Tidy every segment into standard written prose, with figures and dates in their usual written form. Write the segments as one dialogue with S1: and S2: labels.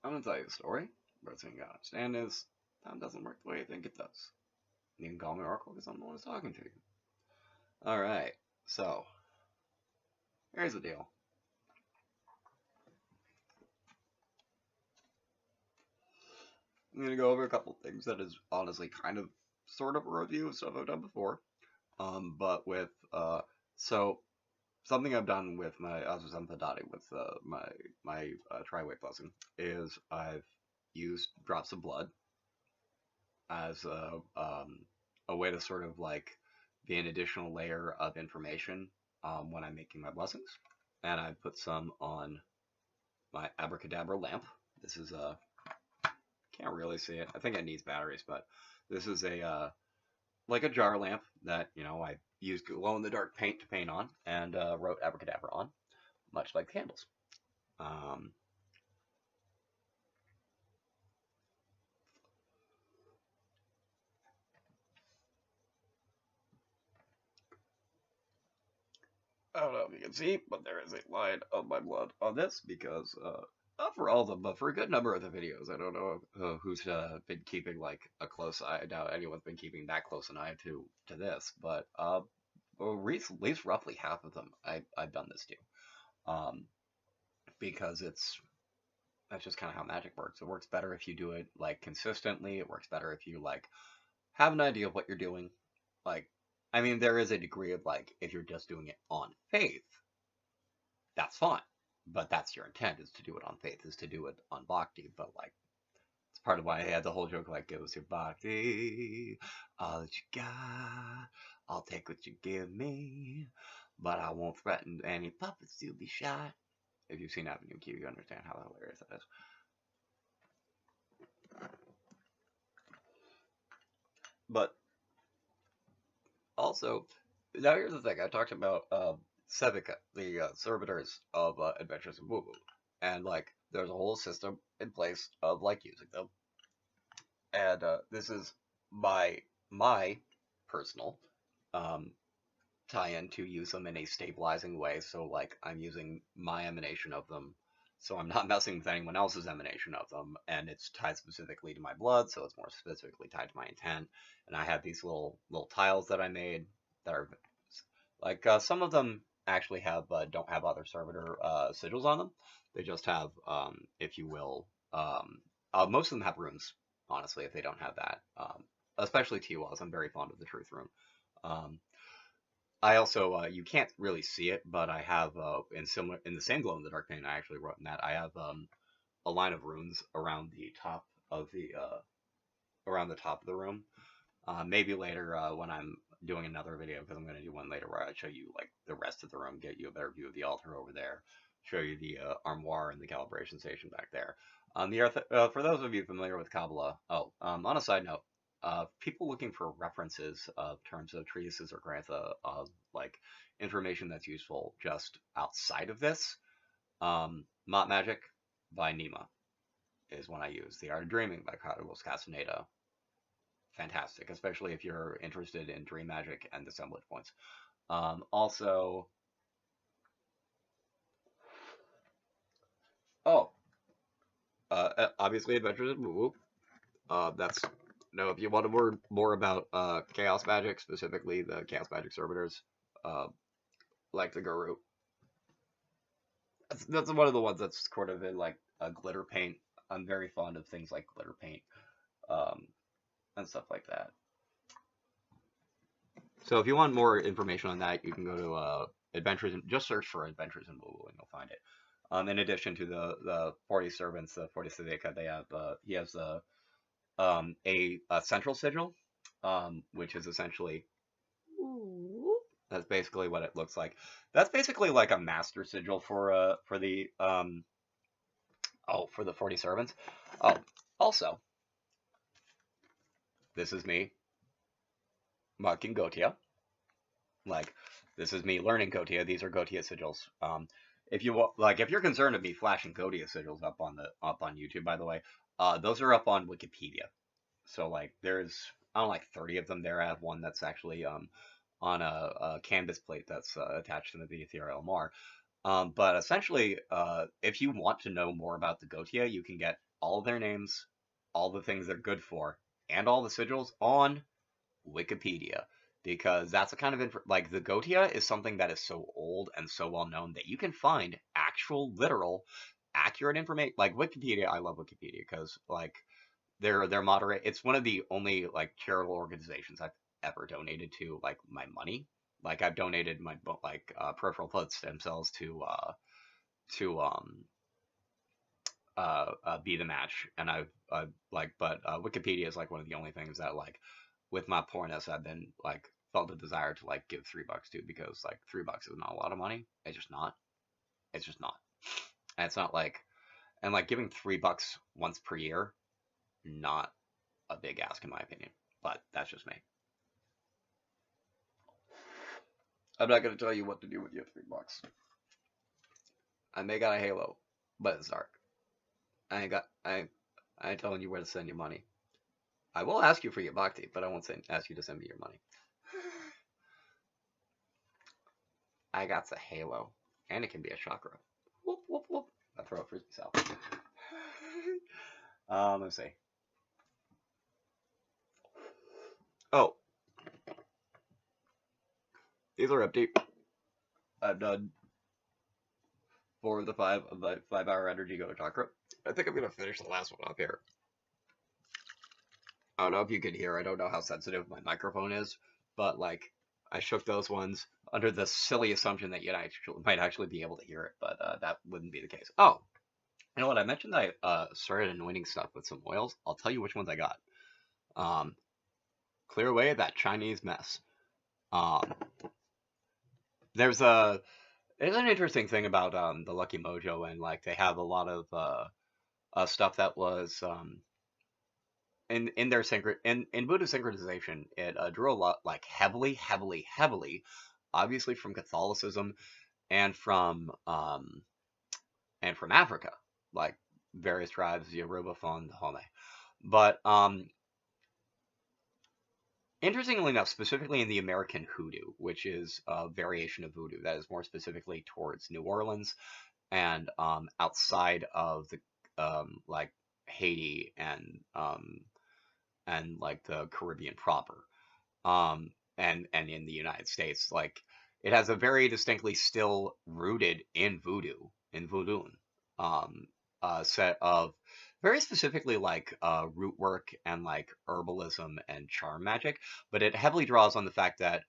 S1: I'm gonna tell you a story. First thing you gotta understand is time doesn't work the way you think it does. You can call me Oracle because I'm the one who's talking to you. Alright, so here's the deal. I'm gonna go over a couple things that is honestly kind of sort of a review of stuff I've done before. But with so something I've done with my Azusampadati with my tri-weight blessing is I've used drops of blood as a way to sort of like be an additional layer of information when I'm making my blessings. And I put some on my abracadabra lamp. This is a can't really see it. I think it needs batteries, but this is a like a jar lamp that I used glow in the dark paint to paint on and wrote abracadabra on, much like candles. Um, I don't know if you can see, but there is a line of my blood on this because, not for all of them, but for a good number of the videos. I don't know who's been keeping like a close eye. I doubt anyone's been keeping that close an eye to this, but at least roughly half of them I've done this to, because that's just kind of how magic works. It works better if you do it like consistently. It works better if you like have an idea of what you're doing. Like, I mean, there is a degree of like, if you're just doing it on faith, that's fine. But that's your intent, is to do it on faith, is to do it on bhakti. But like, it's part of why I had the whole joke like, give us your bhakti, all that you got. I'll take what you give me, but I won't threaten any puppets to be shot. If you've seen Avenue Q, you understand how hilarious that is. But also, now here's the thing. I talked about Sevika, the servitors of Adventures in Woo Woo, and like there's a whole system in place of like using them. And this is my personal um, tie-in to use them in a stabilizing way. So like I'm using my emanation of them, so I'm not messing with anyone else's emanation of them, and it's tied specifically to my blood, so it's more specifically tied to my intent. And I have these little tiles that I made that are like some of them actually have don't have other servitor sigils on them. They just have, if you will, most of them have runes. Honestly, if they don't have that, especially Tiwaz, I'm very fond of the Truth rune. Um, I also you can't really see it, but I have in the same glow in the dark paint I actually wrote in that I have a line of runes around the top of the room. Maybe later when I'm doing another video, because I'm going to do one later where I show you like the rest of the room, get you a better view of the altar over there, show you the armoire and the calibration station back there. For those of you familiar with Kabbalah, on a side note, people looking for references of terms of treatises or grantha of like information that's useful just outside of this, Mott Magic by Nima is one I use. The Art of Dreaming by Carlos Castaneda, fantastic, especially if you're interested in dream magic and assemblage points. Also, oh, obviously Adventures in Woo Woo. That's if you want to learn more about chaos magic, specifically the chaos magic servitors, like the Guru. That's one of the ones that's sort of in like a glitter paint. I'm very fond of things like glitter paint, um, and stuff like that. So if you want more information on that, you can go to Adventures. Just search for Adventures in Woo Woo and you'll find it. In addition to the 40 servants, the 40 Sevika, they have he has a central sigil, which is essentially that's basically what it looks like. That's basically like a master sigil for the for the 40 servants. Oh, also, this is me marking Goetia. Like, this is me learning Goetia. These are Goetia sigils. If you're concerned of me flashing Goetia sigils up on YouTube, by the way, those are up on Wikipedia. So like, there's I don't know, like 30 of them there. I have one that's actually on a canvas plate that's attached to the ethereal Mar. But essentially, if you want to know more about the Goetia, you can get all their names, all the things they're good for, and all the sigils on Wikipedia. Because that's the kind of like the Goetia is something that is so old and so well known that you can find actual, literal, accurate information. Like Wikipedia, I love Wikipedia because like they're moderate. It's one of the only like charitable organizations I've ever donated to like my money. Like I've donated my like peripheral blood stem cells to be the match, and I've like, but Wikipedia is like one of the only things that like with my poorness I've been like felt the desire to like give $3 to, because like $3 is not a lot of money. It's just not. It's just not. And it's not like, and like giving $3 once per year, not a big ask in my opinion. But that's just me. I'm not gonna tell you what to do with your $3. I may got a Halo, but it's dark. I ain't telling you where to send your money. I will ask you for your bhakti, but I won't ask you to send me your money. I got the Halo, and it can be a chakra. Whoop, whoop, whoop. I throw it frisbee out. Let's see. Oh, these are empty. I've done 4 of the 5 of my 5-hour energy go to chakra. I think I'm gonna finish the last one up here. I don't know if you could hear. I don't know how sensitive my microphone is, but like I shook those ones under the silly assumption that you might actually be able to hear it, but that wouldn't be the case. Oh, you know what? I mentioned I started anointing stuff with some oils. I'll tell you which ones I got. Clear away that Chinese mess. There's an interesting thing about the Lucky Mojo, and like they have a lot of stuff that was in their in Buddha synchronization. It drew a lot like heavily, obviously from Catholicism and from Africa, like various tribes, Yoruba, Fon, Home. But interestingly enough, specifically in the American hoodoo, which is a variation of voodoo that is more specifically towards New Orleans and outside of the like Haiti and like the Caribbean proper, and in the United States, like it has a very distinctly still rooted in voodoo, set of very specifically like root work and like herbalism and charm magic, but it heavily draws on the fact that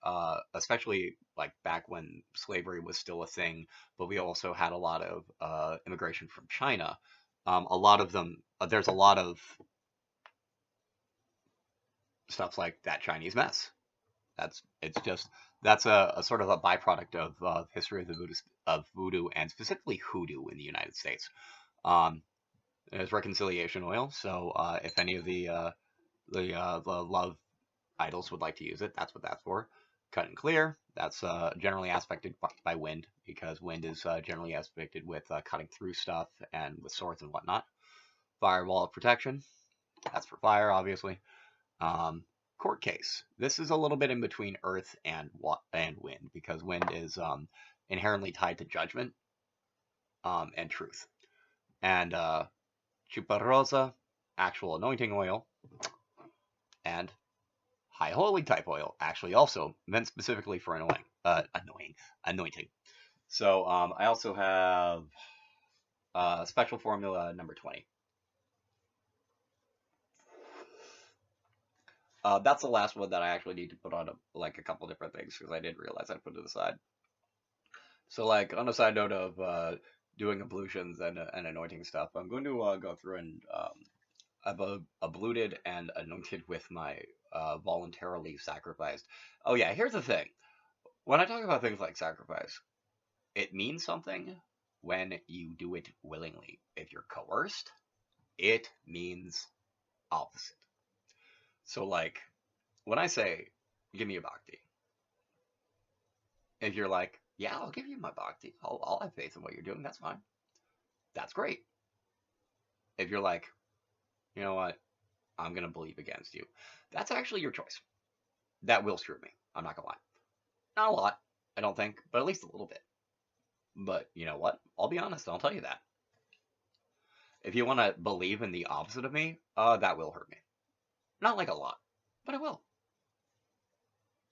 S1: especially like back when slavery was still a thing, but we also had a lot of immigration from China. A lot of them, there's a lot of stuff like that Chinese mess. That's a sort of a byproduct of history of the voodoo and specifically hoodoo in the United States. Um, there's reconciliation oil, so if any of the love idols would like to use it, that's what that's for. Cut and clear, that's generally aspected by wind, because wind is generally aspected with cutting through stuff and with swords and whatnot. Firewall of protection, that's for fire, obviously. Court case. This is a little bit in between earth and wind, because wind is inherently tied to judgment and truth. And Chuparosa, actual anointing oil, and high holy type oil, actually also meant specifically for anointing. So I also have special formula number 20. That's the last one that I actually need to put on like a couple different things, because I didn't realize I'd put it aside. So like on a side note of doing ablutions and anointing stuff, I'm going to go through and I've abluted and anointed with my voluntarily sacrificed. Oh yeah, here's the thing. When I talk about things like sacrifice, it means something when you do it willingly. If you're coerced, it means opposite. So like, when I say, give me a bhakti, if you're like, yeah, I'll give you my bhakti, I'll have faith in what you're doing, that's fine. That's great. If you're like, you know what, I'm going to believe against you, that's actually your choice. That will screw me. I'm not going to lie. Not a lot, I don't think, but at least a little bit. But you know what? I'll be honest, I'll tell you that. If you want to believe in the opposite of me, that will hurt me. Not like a lot, but it will.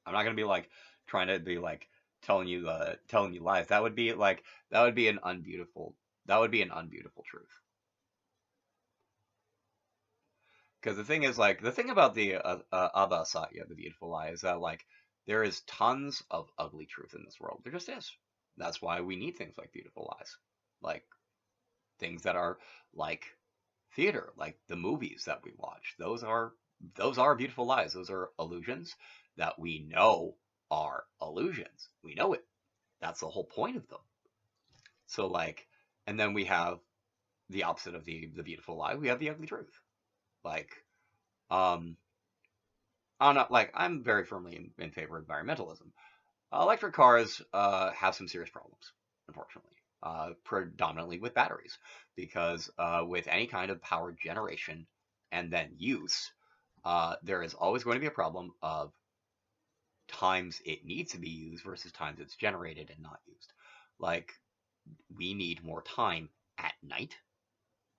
S1: I'm not gonna be like trying to be like telling you lies. That would be an unbeautiful that would be an unbeautiful truth. Because the thing is, like, the thing about the Abba Satya, the beautiful lie, is that like there is tons of ugly truth in this world. There just is. That's why we need things like beautiful lies, like things that are like theater, like the movies that we watch. Those are beautiful lies. Those are illusions that we know are illusions. We know it. That's the whole point of them. So like, and then we have the opposite of the beautiful lie. We have the ugly truth. Like, um, I'm not like I'm very firmly in favor of environmentalism. Electric cars have some serious problems, unfortunately, predominantly with batteries, because with any kind of power generation and then use, there is always going to be a problem of times it needs to be used versus times it's generated and not used. Like, we need more time at night,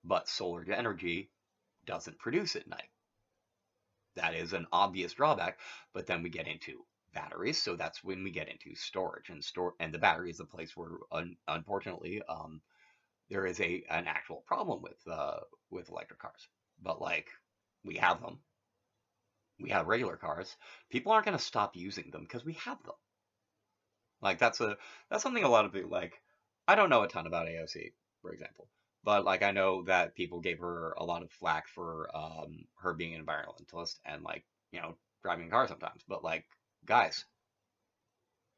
S1: but solar energy doesn't produce at night. That is an obvious drawback, but then we get into batteries, so that's when we get into storage and the battery is the place where unfortunately there is an actual problem with electric cars. But like we have them, we have regular cars. People aren't going to stop using them because we have them. Like that's something a lot of people like. I don't know a ton about AOC, for example, but like I know that people gave her a lot of flack for her being an environmentalist and like driving a car sometimes. But like guys,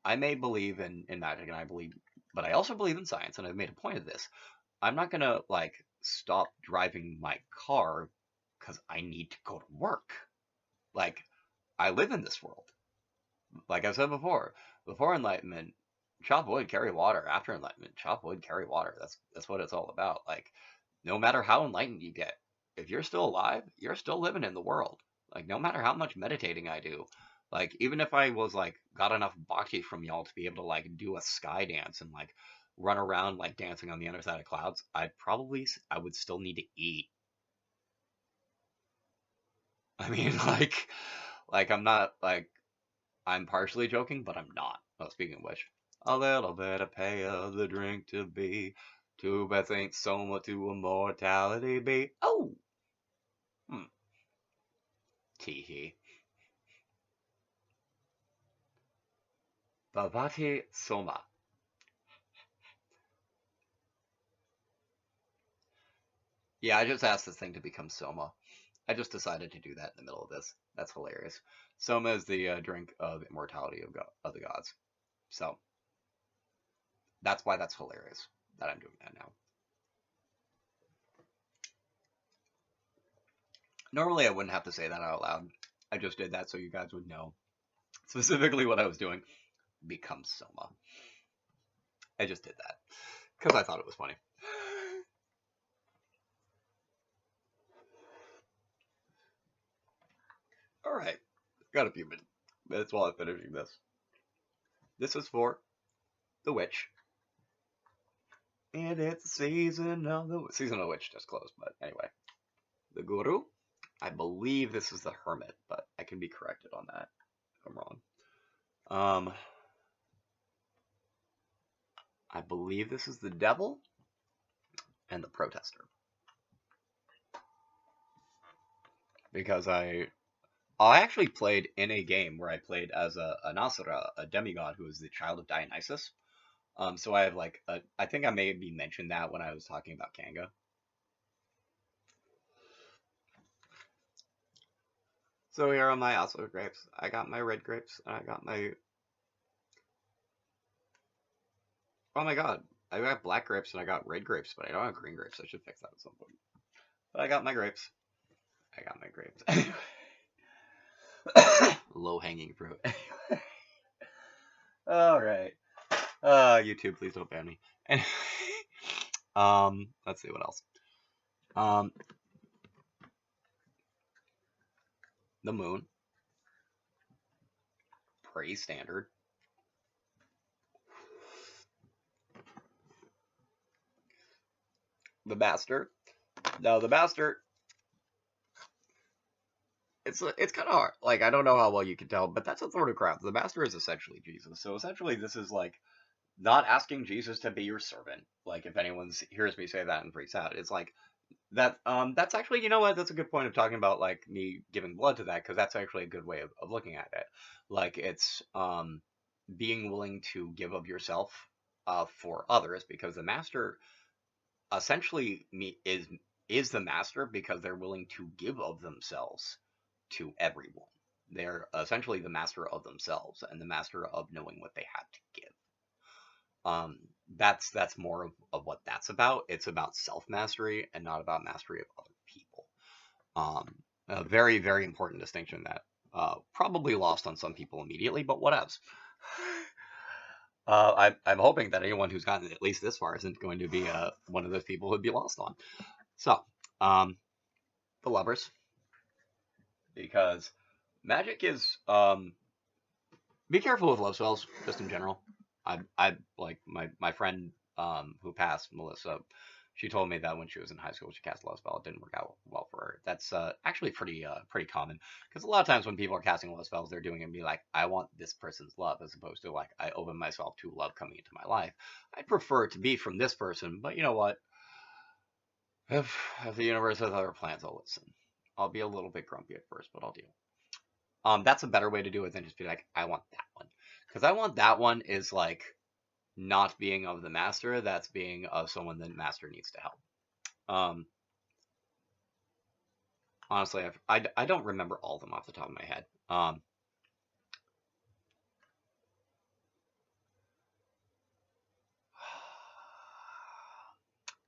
S1: I may believe in magic and I believe, but I also believe in science, and I've made a point of this. I'm not gonna like stop driving my car because I need to go to work. Like I live in this world. Like I said before Enlightenment, chop wood, carry water. After Enlightenment, chop wood, carry water. That's what it's all about. Like, no matter how enlightened you get, if you're still alive, you're still living in the world. Like, no matter how much meditating I do, like, even if I was like got enough bhakti from y'all to be able to like do a sky dance and like run around like dancing on the other side of clouds, I would still need to eat. I mean, like I'm not like I'm partially joking, but I'm not. Oh, speaking of which, a little bit of pay of the drink to be. Too bad ain't so much to immortality be. Oh! Hmm. Tee hee. Bhavati Soma. Yeah, I just asked this thing to become Soma. I just decided to do that in the middle of this. That's hilarious. Soma is the drink of immortality of the gods. So, that's why that's hilarious that I'm doing that now. Normally, I wouldn't have to say that out loud. I just did that so you guys would know specifically what I was doing. Become Soma. I just did that because I thought it was funny. All right, got a few minutes while I'm finishing this. This is for the witch, and it's the season of the witch just closed. But anyway, the guru. I believe this is the hermit, but I can be corrected on that if I'm wrong. I believe this is the devil and the protester, because I actually played in a game where I played as an Asura, a demigod who is the child of Dionysus. So I have like I think I maybe mentioned that when I was talking about Kanga. So here are my Asura grapes. I got my red grapes, and I got my. Oh my god, I got black grapes and I got red grapes, but I don't have green grapes. I should fix that at some point. But I got my grapes. I got my grapes. Low hanging fruit. All right. YouTube, please don't ban me. Anyway, let's see what else. The moon, pretty standard. The master, Now the master, it's kind of hard. Like, I don't know how well you can tell, but that's a sort of crap. The master is essentially Jesus. So essentially, this is like not asking Jesus to be your servant. Like, if anyone hears me say that and freaks out, it's like that. That's actually, you know what? That's a good point of talking about like me giving blood to that, because that's actually a good way of looking at it. Like, it's being willing to give of yourself for others, because the master essentially is the master because they're willing to give of themselves to everyone. They're essentially the master of themselves and the master of knowing what they have to give. Um, that's more of what that's about. It's about self mastery and not about mastery of other people. A very, very important distinction that probably lost on some people immediately, but whatevs. I'm hoping that anyone who's gotten at least this far isn't going to be one of those people who'd be lost on. So, the lovers, because magic is be careful with love spells just in general. I like my friend who passed, Melissa. She told me that when she was in high school, she cast a love spell. It didn't work out well for her. That's actually pretty common, because a lot of times when people are casting love spells, they're doing it and be like, I want this person's love, as opposed to like, I open myself to love coming into my life. I'd prefer it to be from this person, but you know what? If the universe has other plans, I'll listen. I'll be a little bit grumpy at first, but I'll deal. That's a better way to do it than just be like, I want that one, because I want that one is like not being of the master. That's being of someone the master needs to help. Um, Honestly, I don't remember all of them off the top of my head. I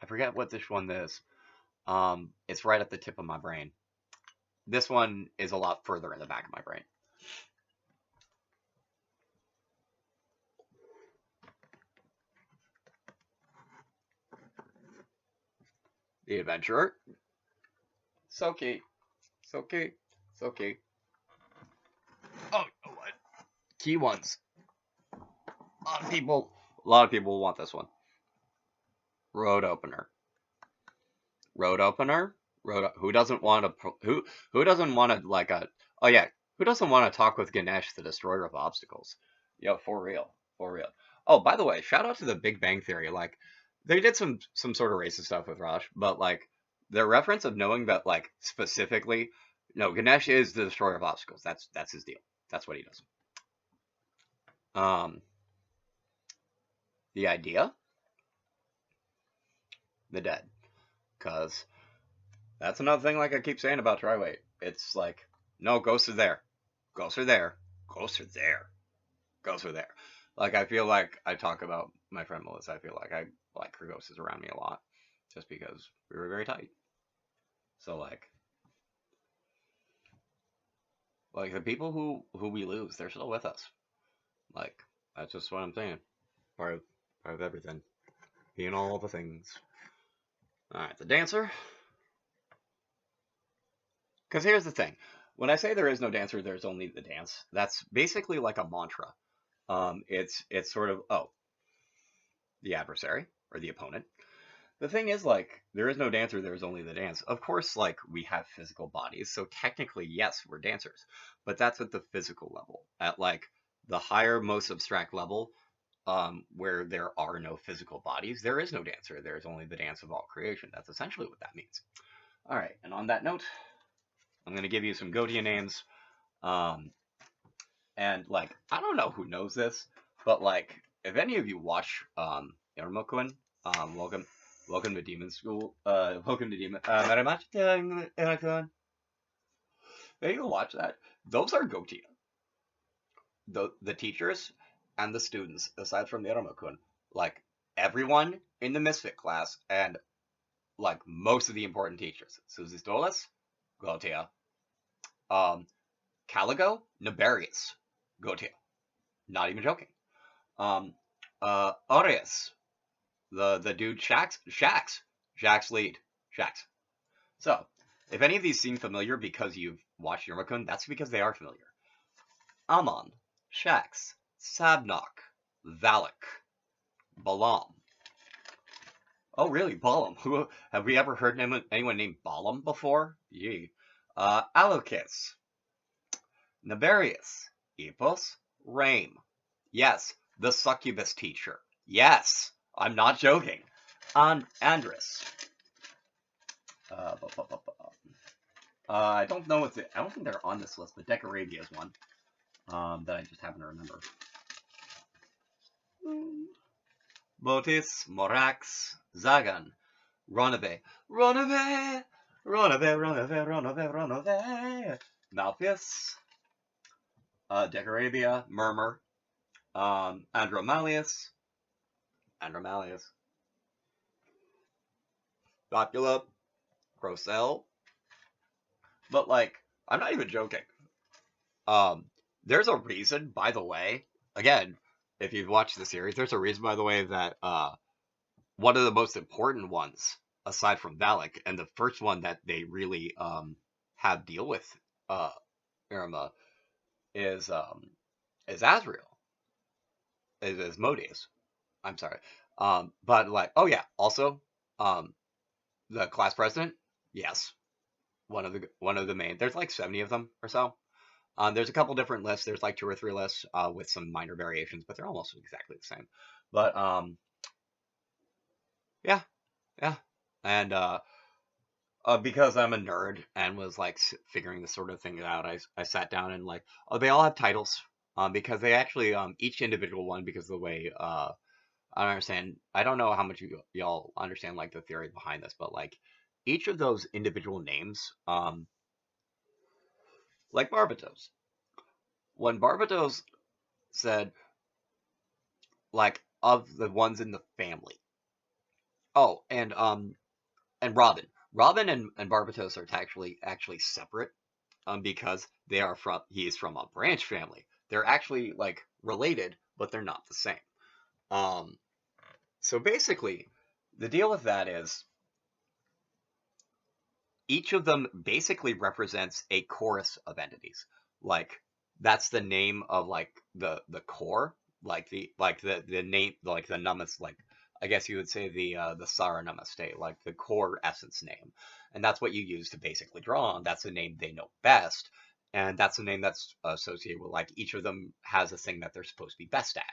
S1: forget what this one is. It's right at the tip of my brain. This one is a lot further in the back of my brain. The Adventurer. Soki. Soki. Soki. Oh, you know what? Key ones. A lot of people want this one. Road opener. Road opener. Who doesn't want to? Who doesn't want to like a? Oh yeah. Who doesn't want to talk with Ganesh, the destroyer of obstacles? Yo, for real, for real. Oh, by the way, shout out to the Big Bang Theory. Like, they did some sort of racist stuff with Raj, but like the reference of knowing that like specifically, no, Ganesh is the destroyer of obstacles. That's his deal. That's what he does. Um, the idea, the dead, because that's another thing. Like I keep saying about Triway, it's like no, ghosts are there, ghosts are there, ghosts are there, ghosts are there. Like I feel like I talk about my friend Melissa. I feel like I like her ghosts around me a lot, just because we were very tight. So like the people who we lose, they're still with us. Like that's just what I'm saying. Part of everything, being all the things. All right, the dancer. Because here's the thing. When I say there is no dancer, there's only the dance. That's basically like a mantra. It's sort of the adversary or the opponent. The thing is, like, there is no dancer, there's only the dance. Of course, like, we have physical bodies, so technically, yes, we're dancers. But that's at the physical level. At, like, the higher, most abstract level, where there are no physical bodies, there is no dancer. There's only the dance of all creation. That's essentially what that means. All right, and on that note, I'm going to give you some Goetia names. Um, and, like, I don't know who knows this, but, like, if any of you watch Iruma-kun, welcome to Demon School. Welcome to Demon. Very much. If you watch that, those are Goetia. The teachers and the students, aside from the Iruma-kun, like everyone in the Misfit class, and like most of the important teachers. Susie Stolas, Goetia. Caligo, Nabarius, Goetia. Not even joking. Aureus, the dude Shax lead. Shax. So, if any of these seem familiar because you've watched Iruma-kun, that's because they are familiar. Amon, Shax, Sabnok, Valak, Balam. Oh, really? Balaam? Who have we ever heard anyone named Balaam before? Yee. Alokis, Naberius, Epos, Rame. Yes, the succubus teacher. Yes, I'm not joking. Andrus. Uh, bu- bu- bu- bu- I don't know if I don't think they're on this list, but Decoravia is one that I just happen to remember. Botis, Morax, Zagan, Ronave, Ronave, Ronave, Ronave, Ronave, Ronave, Malthus, Decoravia, Murmur, Andromalius, Popula, Crocell. But like, I'm not even joking. Um, there's a reason, by the way. Again, if you've watched the series, there's a reason, by the way, that one of the most important ones, aside from Valak, and the first one that they really have deal with uh Irma is Azrael, is Modius. I'm sorry. But like, oh yeah, also um the class president, yes, one of the main. There's like 70 of them or so. There's a couple different lists. There's like two or three lists with some minor variations, but they're almost exactly the same. But yeah, yeah, and because I'm a nerd and was like figuring this sort of thing out, I sat down and like, oh, they all have titles. Because they actually each individual one, because of the way I don't understand. I don't know how much y'all understand like the theory behind this, but like each of those individual names, like Barbatos. When Barbatos said like of the ones in the family. Oh, and Robin. Robin and Barbatos are actually separate because he is from a branch family. They're actually like related, but they're not the same. Um, so basically, the deal with that is each of them basically represents a chorus of entities. Like that's the name of like the core, the name, like the namas, like I guess you would say the Sara Namaste, like the core essence name, and that's what you use to basically draw on. That's the name they know best, and that's the name that's associated with like each of them has a thing that they're supposed to be best at.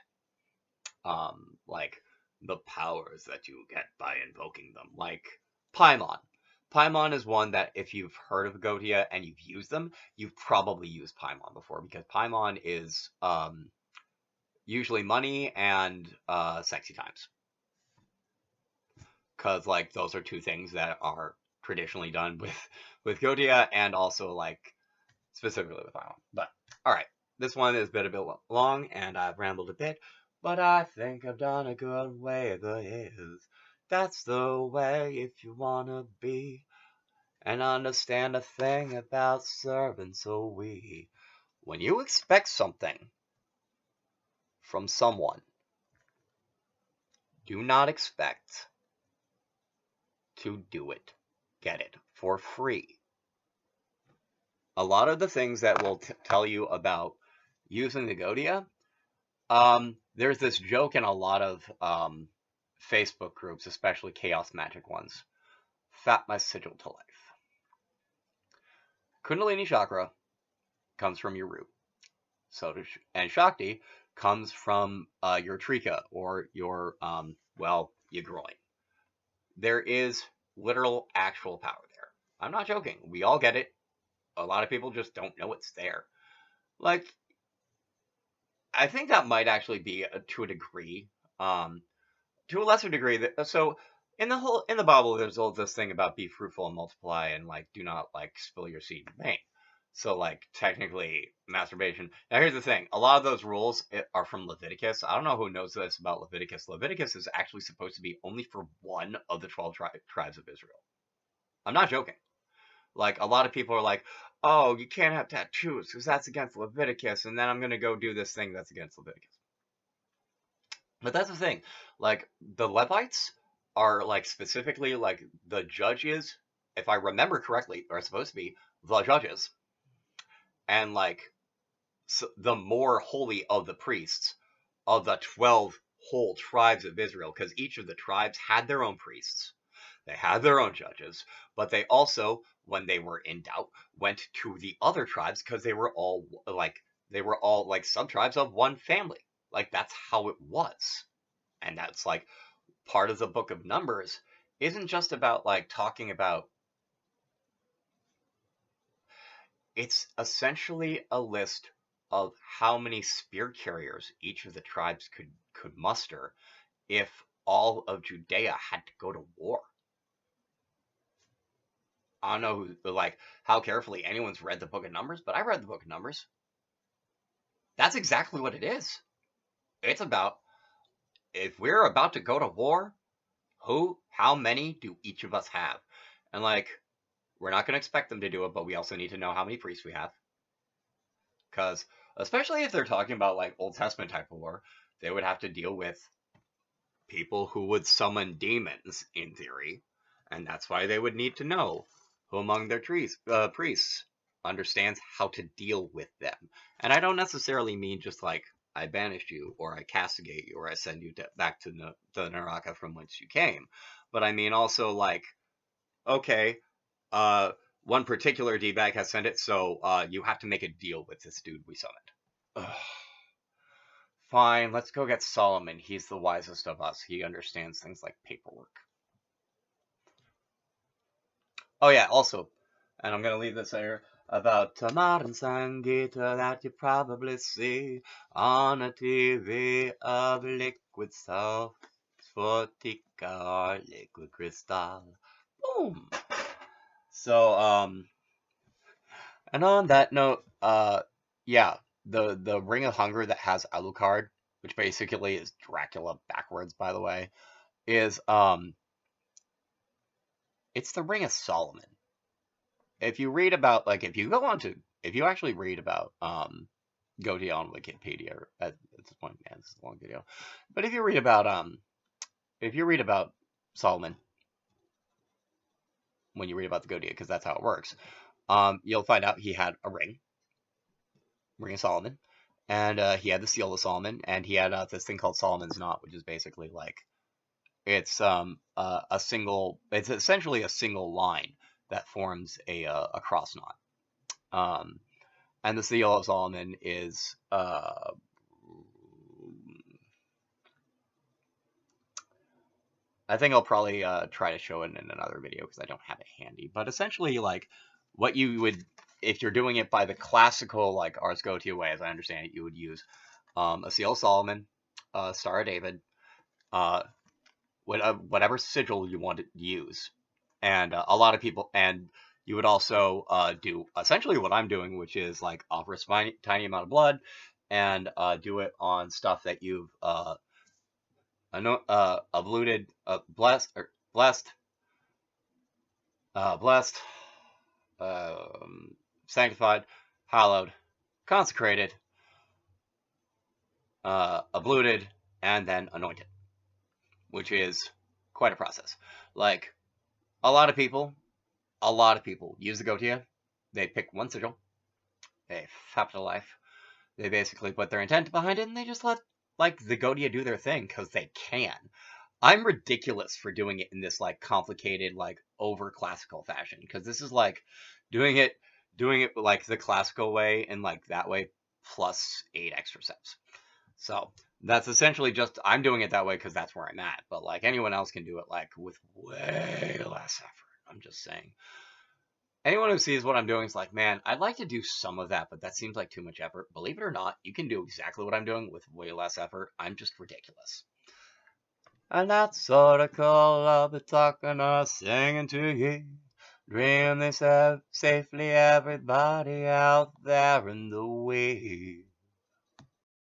S1: Like the powers that you get by invoking them, like Paimon. Paimon is one that if you've heard of Goetia and you've used them, you've probably used Paimon before because Paimon is usually money and sexy times. Because like those are two things that are traditionally done with Goetia and also like specifically with Paimon. But all right, this one is a bit long and I've rambled a bit, but I think I've done a good way. There is. That's the way if you wanna be and understand a thing about serving. So when you expect something from someone, do not expect to do it. Get it for free. A lot of the things that will tell you about using the Goetia, there's this joke in a lot of Facebook groups, especially Chaos Magic ones. Fat my sigil to life. Kundalini chakra comes from your root. So and Shakti comes from your trika or your your groin. There is literal actual power there. I'm not joking. We all get it. A lot of people just don't know it's there. Like I think that might actually be to a degree, to a lesser degree. So in the Bible, there's all this thing about be fruitful and multiply, and like do not like spill your seed in vain. So like technically masturbation. Now here's the thing: a lot of those rules are from Leviticus. I don't know who knows this about Leviticus. Leviticus is actually supposed to be only for one of the 12 tribes of Israel. I'm not joking. Like a lot of people are like, "Oh, you can't have tattoos because that's against Leviticus," and then I'm gonna go do this thing that's against Leviticus. But that's the thing. Like the Levites are like specifically like the judges, if I remember correctly, are supposed to be the judges, and like so the more holy of the priests of the 12 whole tribes of Israel, because each of the tribes had their own priests, they had their own judges, but they also, when they were in doubt, went to the other tribes because they were all like sub tribes of one family. Like that's how it was. And that's like part of the book of Numbers isn't just about like talking about, it's essentially a list of how many spear carriers each of the tribes could muster if all of Judea had to go to war. I don't know like how carefully anyone's read the book of Numbers, but I read the book of Numbers. That's exactly what it is. It's about, if we're about to go to war, how many do each of us have? And like, we're not going to expect them to do it, but we also need to know how many priests we have. Because, especially if they're talking about like Old Testament type of war, they would have to deal with people who would summon demons, in theory. And that's why they would need to know who among their priests understands how to deal with them. And I don't necessarily mean just like, I banished you, or I castigate you, or I send you back to the Naraka from whence you came. But I mean also like, okay, one particular D-bag has sent it, so you have to make a deal with this dude we summoned. Ugh. Fine, let's go get Solomon. He's the wisest of us. He understands things like paperwork. Oh yeah, also, and I'm going to leave this here, about a modern Sangita that you probably see on a TV of liquid salt, Sphotica or liquid crystal. Boom! So, and on that note, yeah, the Ring of Hunger that has Alucard, which basically is Dracula backwards, by the way, is, it's the Ring of Solomon. If you read about, like, if you actually read about, Goetia on Wikipedia, at this point, man, this is a long video, but if you read about Solomon, when you read about the Goetia, because that's how it works, you'll find out he had a ring of Solomon, and he had the seal of Solomon, and he had this thing called Solomon's Knot, which is basically like, it's it's essentially a single line that forms a cross knot. And the seal of Solomon is I think I'll probably try to show it in another video because I don't have it handy. But essentially, like, what you would, if you're doing it by the classical, like, Ars Goetia way, as I understand it, you would use a seal of Solomon, Star of David, whatever sigil you want to use. And a lot of people, and you would also do essentially what I'm doing, which is, like, offer a tiny amount of blood and do it on stuff that you've blessed, sanctified, hallowed, consecrated, abluted, and then anointed, which is quite a process. Like, a lot of people use the Goetia. They pick one sigil, they fap it to life, they basically put their intent behind it, and they just let, like, the Goetia do their thing, because they can. I'm ridiculous for doing it in this, like, complicated, like, over classical fashion, because this is like doing it like the classical way and like that way plus 8 extra steps. So that's essentially just, I'm doing it that way because that's where I'm at, but like anyone else can do it like with way less effort. I'm just saying. Anyone who sees what I'm doing is like, man, I'd like to do some of that, but that seems like too much effort. Believe it or not, you can do exactly what I'm doing with way less effort. I'm just ridiculous. And that's sort of cool. I'll be talking or singing to you. Dream this safely, everybody out there in the way.